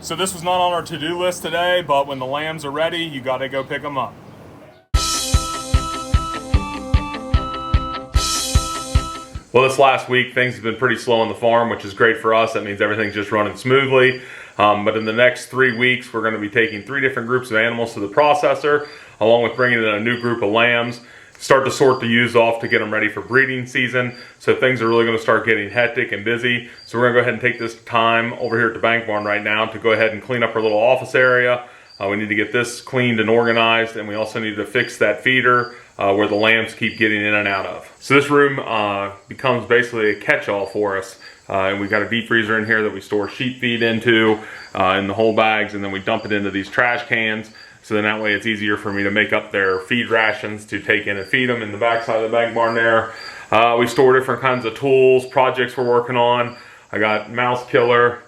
So this was not on our to-do list today, but when the lambs are ready, you gotta go pick them up. Well, this last week, things have been pretty slow on the farm, which is great for us. That means everything's just running smoothly. But in the next 3 weeks, we're going to be taking 3 different groups of animals to the processor, along with bringing in a new group of lambs. Start to sort the ewes off to get them ready for breeding season. So things are really going to start getting hectic and busy. So we're going to go ahead and take this time over here at the bank barn right now to go ahead and clean up our little office area. We need to get this cleaned and organized, and we also need to fix that feeder where the lambs keep getting in and out of. So this room becomes basically a catch-all for us. And we've got a deep freezer in here that we store sheep feed into in the whole bags, and then we dump it into these trash cans. So then that way it's easier for me to make up their feed rations to take in and feed them in the backside of the bank barn there. We store different kinds of tools, projects we're working on. I got mouse killer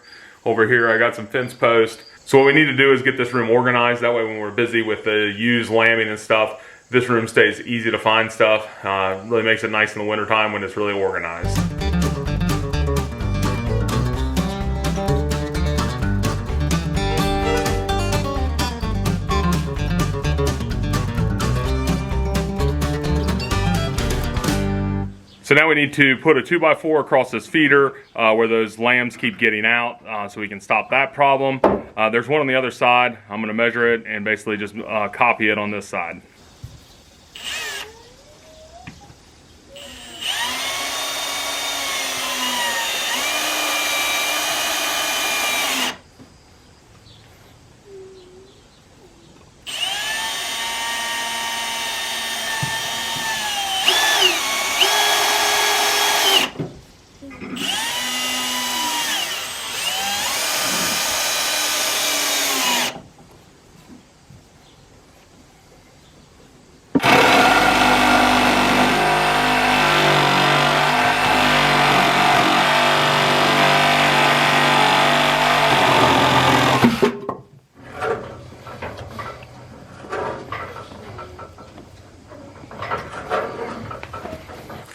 over here. I got some fence posts. So what we need to do is get this room organized. That way when we're busy with the ewes, lambing and stuff, this room stays easy to find stuff. Really makes it nice in the wintertime when it's really organized. So now we need to put a 2x4 across this feeder where those lambs keep getting out so we can stop that problem. There's one on the other side. I'm going to measure it and basically just copy it on this side.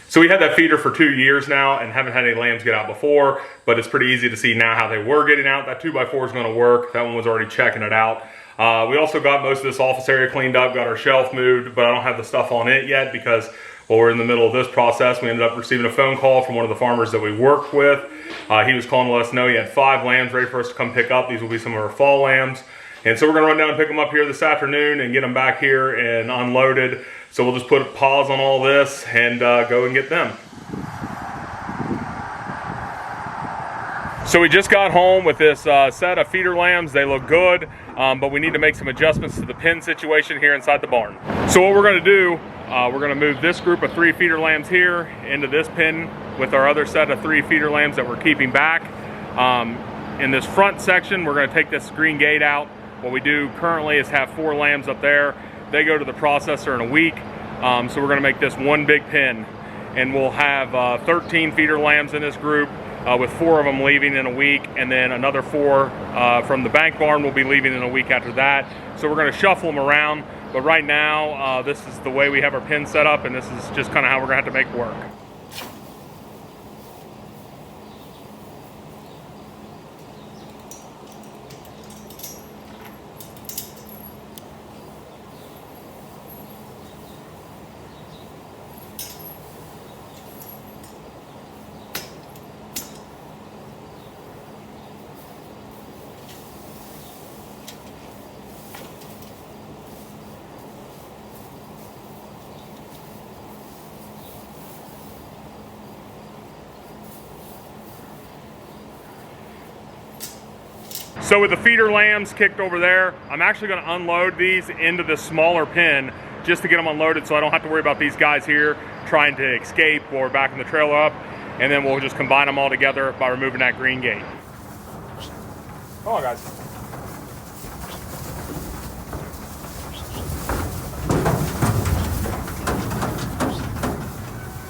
So we had that feeder for 2 years now and haven't had any lambs get out before, but it's pretty easy to see now how they were getting out. That 2x4 is going to work. That one was already checking it out. We also got most of this office area cleaned up, got our shelf moved, but I don't have the stuff on it yet because while we're in the middle of this process, we ended up receiving a phone call from one of the farmers that we work with. He was calling to let us know he had 5 lambs ready for us to come pick up. These will be some of our fall lambs. And so we're going to run down and pick them up here this afternoon and get them back here and unloaded. So we'll just put a pause on all this and go and get them. So we just got home with this set of feeder lambs. They look good, but we need to make some adjustments to the pen situation here inside the barn. So what we're going to do, we're going to move this group of 3 feeder lambs here into this pen with our other set of 3 feeder lambs that we're keeping back. In this front section, we're going to take this green gate out. What we do currently is have 4 lambs up there. They go to the processor in a week. So we're going to make this one big pen, and we'll have 13 feeder lambs in this group, with 4 of them leaving in a week, and then another 4 from the bank barn will be leaving in a week after that. So we're going to shuffle them around, but right now this is the way we have our pen set up, and this is just kind of how we're going to have to make work. So with the feeder lambs kicked over there, I'm actually going to unload these into the smaller pen just to get them unloaded so I don't have to worry about these guys here trying to escape or backing the trailer up. And then we'll just combine them all together by removing that green gate. Come on, guys.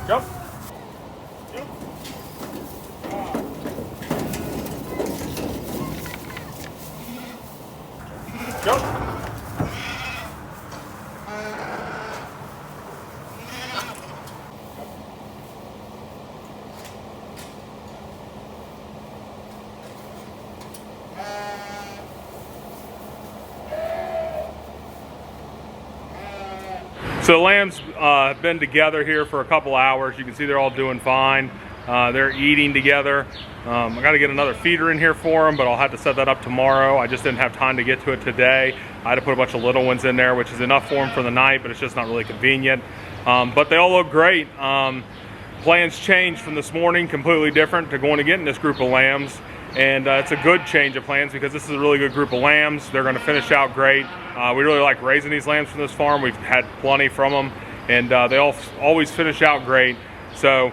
Jump. Jump. So the lambs have been together here for a couple hours. You can see they're all doing fine. They're eating together. I got to get another feeder in here for them, but I'll have to set that up tomorrow. I just didn't have time to get to it today. I had to put a bunch of little ones in there, which is enough for them for the night, but it's just not really convenient. But they all look great. Plans changed from this morning, completely different to going to getting this group of lambs. And it's a good change of plans because this is a really good group of lambs. They're going to finish out great. We really like raising these lambs from this farm. We've had plenty from them, and they always finish out great. So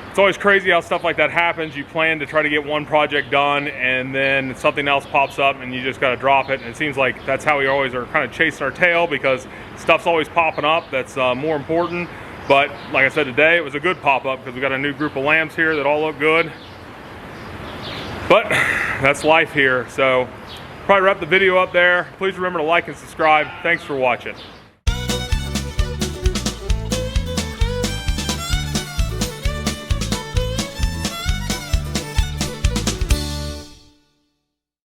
it's always crazy how stuff like that happens. You plan to try to get one project done, and then something else pops up, and you just got to drop it. And it seems like that's how we always are kind of chasing our tail, because stuff's always popping up that's more important. But like I said, today it was a good pop-up because we got a new group of lambs here that all look good. But that's life here. So probably wrap the video up there. Please remember to like and subscribe. Thanks for watching.